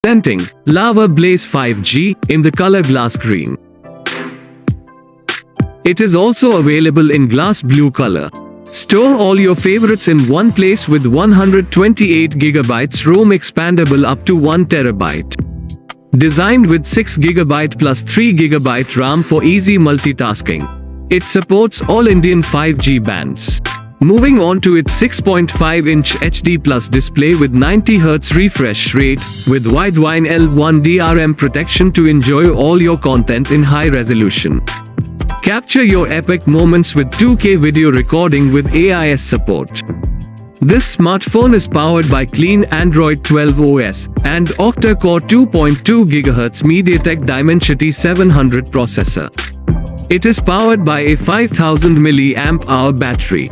Presenting Lava Blaze 5G in the color glass green. It is also available in glass blue color. Store all your favorites in one place with 128GB ROM, expandable up to 1TB. Designed with 6GB plus 3GB RAM for easy multitasking. It supports all Indian 5G bands. Moving on to its 6.5-inch HD Plus display with 90Hz refresh rate, with Widevine L1 DRM Protection to enjoy all your content in high resolution. Capture your epic moments with 2K video recording with AIS support. This smartphone is powered by clean Android 12 OS and octa-core 2.2 GHz MediaTek Dimensity 700 processor. It is powered by a 5000 mAh battery.